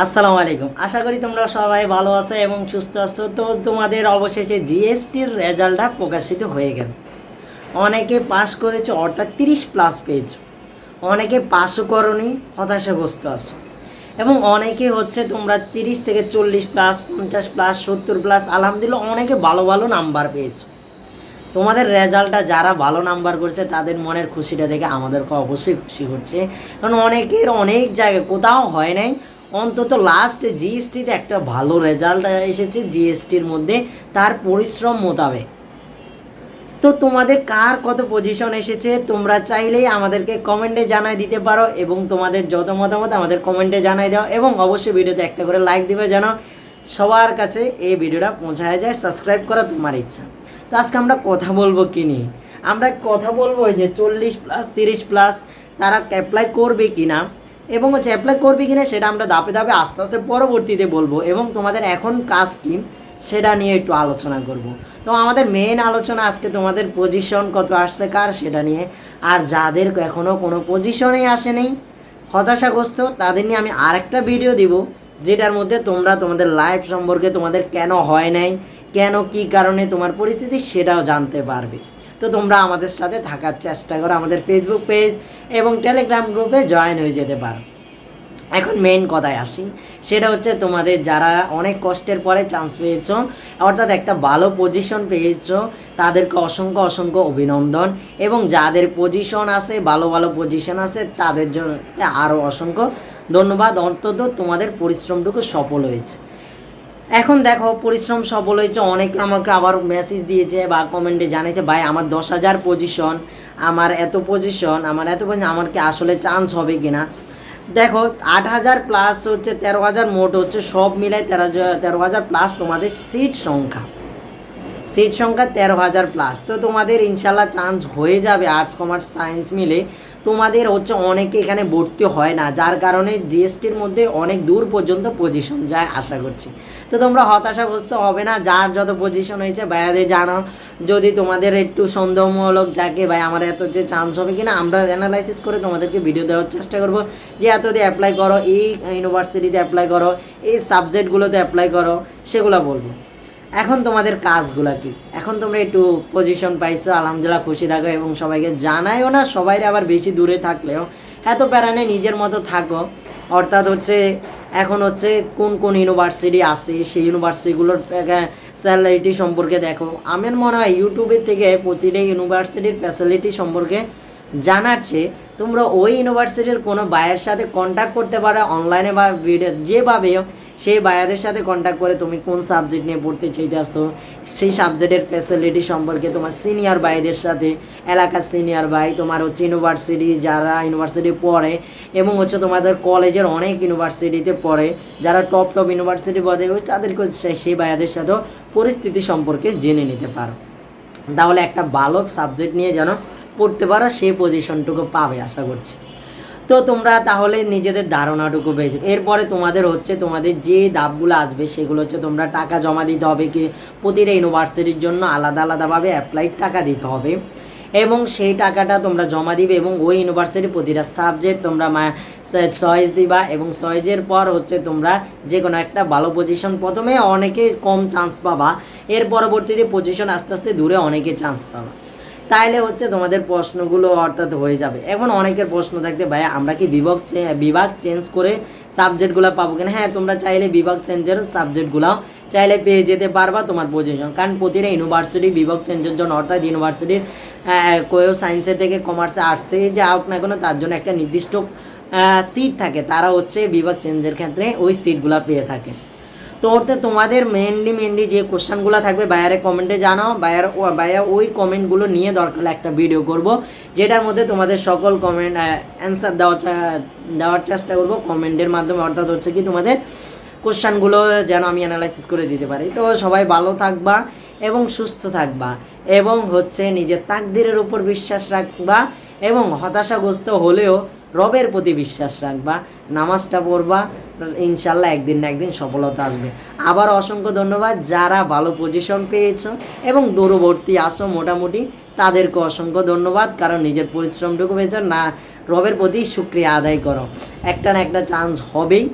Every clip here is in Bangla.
আসসালামু আলাইকুম। আশা করি তোমরা সবাই ভালো আছো এবং সুস্থ আছো। তো তোমাদের অবশেষে জিএসটির রেজাল্টটা প্রকাশিত হয়ে গেল। অনেকে পাস করেছে, অর্থাৎ 30+ পেয়েছো। অনেকে পাসও করনি, হতাশাগ্রস্ত আছো। এবং অনেকে হচ্ছে তোমরা 30 থেকে 40+, 50+, 70+, আলহামদুলিল্লাহ অনেকে ভালো ভালো নাম্বার পেয়েছো। তোমাদের রেজাল্টটা যারা ভালো নাম্বার করছে তাদের মনের খুশিটা দেখে আমাদেরকে অবশ্যই খুশি করছে। কারণ অনেকের অনেক জায়গায় কোথাও হয় নাই, অন্তত লাস্ট জিএসটিতে একটা ভালো রেজাল্ট এসেছে জিএসটির মধ্যে তার পরিশ্রম মোতাবেক। তো তোমাদের কার কত পজিশন এসেছে তোমরা চাইলেই আমাদেরকে কমেন্টে জানাই দিতে পারো এবং তোমাদের যত মতামত আমাদের কমেন্টে জানাই দাও এবং অবশ্যই ভিডিওতে একটা করে লাইক দিবে যেন সবার কাছে এই ভিডিওটা পৌঁছায় যায়। সাবস্ক্রাইব করা তোমার ইচ্ছা। তো আজকে আমরা কথা বলবো কি নিয়ে? আমরা কথা বলবো যে 40+, 30+ তারা অ্যাপ্লাই করবে কি না, এবং হচ্ছে অ্যাপ্লাই করবে কি না সেটা আমরা ধাপে ধাপে আস্তে আস্তে পরবর্তীতে বলবো, এবং তোমাদের এখন কাজ কি সেটা নিয়ে একটু আলোচনা করব। তো আমাদের মেন আলোচনা আজকে তোমাদের পজিশন কত আসছে কার সেটা নিয়ে। আর যাদের এখনও কোনো পজিশনেই আসেনি, হতাশাগ্রস্ত, তাদের নিয়ে আমি আরেকটা ভিডিও দিব যেটার মধ্যে তোমরা তোমাদের লাইফ সম্পর্কে, তোমাদের কেন হয় নাই, কেন কি কারণে তোমার পরিস্থিতি সেটাও জানতে পারবে। তো তোমরা আমাদের সাথে থাকার চেষ্টা করো, আমাদের ফেসবুক পেজ এবং টেলিগ্রাম গ্রুপে জয়েন হয়ে যেতে পারো। এখন মেইন কথায় আসি, সেটা হচ্ছে তোমাদের যারা অনেক কষ্টের পরে চান্স পেয়েছো, অর্থাৎ একটা ভালো পজিশন পেয়েছো, তাদেরকে অসংখ্য অসংখ্য অভিনন্দন। এবং যাদের পজিশন আছে, ভালো ভালো পজিশন আছে, তাদের জন্য আরও অসংখ্য ধন্যবাদ। অন্তত তোমাদের পরিশ্রমটুকু সফল হয়েছে। এখন দেখো, পরিশ্রম সফল হয়েছে। অনেকে আমাকে আবার মেসেজ দিয়েছে বা কমেন্টে জানিয়েছে, ভাই আমার 10,000 পজিশন, আমার এত পজিশন, আমার কি আসলে চান্স হবে কি না। দেখো, 8,000 প্লাস হচ্ছে 13,000, মোট হচ্ছে সব মিলাই 13,000 প্লাস তোমাদের সিট সংখ্যা। 13,000 প্লাস। তো তোমাদের ইনশাল্লাহ চান্স হয়ে যাবে। আর্টস, কমার্স, সায়েন্স মিলে তোমাদের হচ্ছে অনেকে এখানে ভর্তি হয় না, যার কারণে জিএসটির মধ্যে অনেক দূর পর্যন্ত পজিশন যায় আশা করছি। তো তোমরা হতাশাগ্রস্ত হবে না। যার যত পজিশন হয়েছে ভাইয়াদের জানাও। যদি তোমাদের একটু সন্দেহমূলক যাকে ভাই আমার এত যে চান্স হবে কিনা, আমরা অ্যানালাইসিস করে তোমাদেরকে ভিডিও দেওয়ার চেষ্টা করব যে এত দিয়ে অ্যাপ্লাই করো, এই ইউনিভার্সিটিতে অ্যাপ্লাই করো, এই সাবজেক্টগুলোতে অ্যাপ্লাই করো, সেগুলো বলবো। এখন তোমাদের কাজগুলো কি? এখন তোমরা একটু পজিশন পাইছো, আলহামদুলিল্লাহ খুশি থাকো এবং সবাইকে জানাইও না, সবাইরে আবার বেশি দূরে থাকলেও এত প্যারানে নিজের মতো থাকো। অর্থাৎ হচ্ছে এখন হচ্ছে কোন কোন ইউনিভার্সিটি আছে সেই ইউনিভার্সিটিগুলোর স্যালারিটি সম্পর্কে দেখো। আমার মনে হয় ইউটিউবের থেকে প্রতিটা ইউনিভার্সিটির ফ্যাসিলিটি সম্পর্কে জানার চেয়ে তোমরা ওই ইউনিভার্সিটির কোনো বায়ের সাথে কন্ট্যাক্ট করতে পারো, অনলাইনে বা ভিডিও যেভাবে সেই বায়াদের সাথে কন্ট্যাক্ট করে তুমি কোন সাবজেক্ট নিয়ে পড়তে চাইতেছো সেই সাবজেক্টের ফ্যাসিলিটি সম্পর্কে তোমার সিনিয়র ভাইদের সাথে, এলাকার সিনিয়র ভাই, তোমার হচ্ছে ইউনিভার্সিটি যারা ইউনিভার্সিটি পড়ে এবং হচ্ছে তোমাদের কলেজের অনেক ইউনিভার্সিটিতে পড়ে যারা টপ টপ ইউনিভার্সিটি পড়ে, তাদেরকে সেই ভাইয়াদের সাথেও পরিস্থিতি সম্পর্কে জেনে নিতে পারো। তাহলে একটা ভালো সাবজেক্ট নিয়ে যেন পড়তে পারো, সেই পজিশনটুকু পাবে আশা করছি। তো তোমরা তাহলে নিজেদের ধারণাটুকু পেয়েছো। এরপরে তোমাদের হচ্ছে তোমাদের যে ধাপগুলো আসবে সেগুলো হচ্ছে তোমরা টাকা জমা দিতে হবে, কি প্রতিটা ইউনিভার্সিটির জন্য আলাদা আলাদাভাবে অ্যাপ্লাই টাকা দিতে হবে এবং সেই টাকাটা তোমরা জমা দিবে এবং ওই ইউনিভার্সিটির প্রতিটা সাবজেক্ট তোমরা চয়েস দিবা এবং চয়েসের পর হচ্ছে তোমরা যে কোনো একটা ভালো পজিশন, প্রথমে অনেকে কম চান্স পাবা, এর পরবর্তীতে পজিশন আস্তে আস্তে দূরে অনেকে চান্স পাবা। তাইলে হচ্ছে তোমাদের প্রশ্নগুলো অর্থাৎ হয়ে যাবে। এখন অনেকের প্রশ্ন থাকতে, ভাই আমরা কি বিভাগ চেঞ্জ করে সাবজেক্টগুলো পাবো কিনা? হ্যাঁ, তোমরা চাইলে বিভাগ চেঞ্জের সাবজেক্টগুলো চাইলে পেয়ে যেতে পারবা তোমার পজিশন। কারণ প্রতিটা ইউনিভার্সিটি বিভাগ চেঞ্জের জন্য, অর্থাৎ ইউনিভার্সিটির কেউ সায়েন্সে থেকে কমার্সে আর্টসে যে আউট না কেন, তার জন্য একটা নির্দিষ্ট সিট থাকে, তারা হচ্ছে বিভাগ চেঞ্জের ক্ষেত্রে ওই সিটগুলো পেয়ে থাকে। তো ওতে তোমাদের মেনলি যে কোশ্চেনগুলো থাকবে ভাইয়ারে কমেন্টে জানাও। ভাইয়া ওই কমেন্টগুলো নিয়ে দরকার একটা ভিডিও করব, যেটার মধ্যে তোমাদের সকল কমেন্ট অ্যান্সার দেওয়ার চেষ্টা করব কমেন্টের মাধ্যমে। অর্থাৎ হচ্ছে কি তোমাদের কোশ্চেনগুলো যেন আমি অ্যানালাইসিস করে দিতে পারি। তো সবাই ভালো থাকবা এবং সুস্থ থাকবা এবং হচ্ছে নিজের তাকদিরের উপর বিশ্বাস রাখবা এবং হতাশাগ্রস্ত হলেও রবের প্রতি বিশ্বাস রাখবা, নামাজটা পড়বা, ইনশাল্লাহ একদিন না একদিন সফলতা আসবে। আবার অসংখ্য ধন্যবাদ যারা ভালো পজিশন পেয়েছো এবং দূরবর্তী আসো মোটামুটি, তাদেরকে অসংখ্য ধন্যবাদ, কারণ নিজের পরিশ্রমটুকু পেয়েছো না। রবের প্রতি শুকরিয়া আদায় করো, একটা না একটা চান্স হবেই,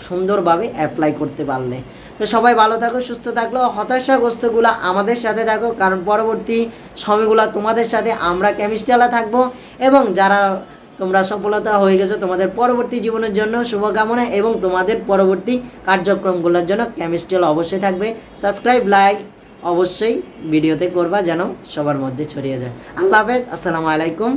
সুন্দরভাবে অ্যাপ্লাই করতে পারলে। তো সবাই ভালো থাকো, সুস্থ থাকলো, হতাশাগ্রস্তগুলো আমাদের সাথে থাকো, কারণ পরবর্তী সময়গুলো তোমাদের সাথে আমরা কেমিস্ট্রিওয়ালা থাকবো। এবং যারা তোমরা সফলতা হয়ে গেছো, তোমাদের পরবর্তী জীবনের জন্য শুভকামনা এবং তোমাদের পরবর্তী কার্যক্রমগুলোর জন্য কেমিস্ট্রিওয়ালা অবশ্যই থাকবে। সাবস্ক্রাইব, লাইক অবশ্যই ভিডিওতে করবা যেন সবার মধ্যে ছড়িয়ে যায়। আল্লাহ হাফেজ, আসসালামু আলাইকুম।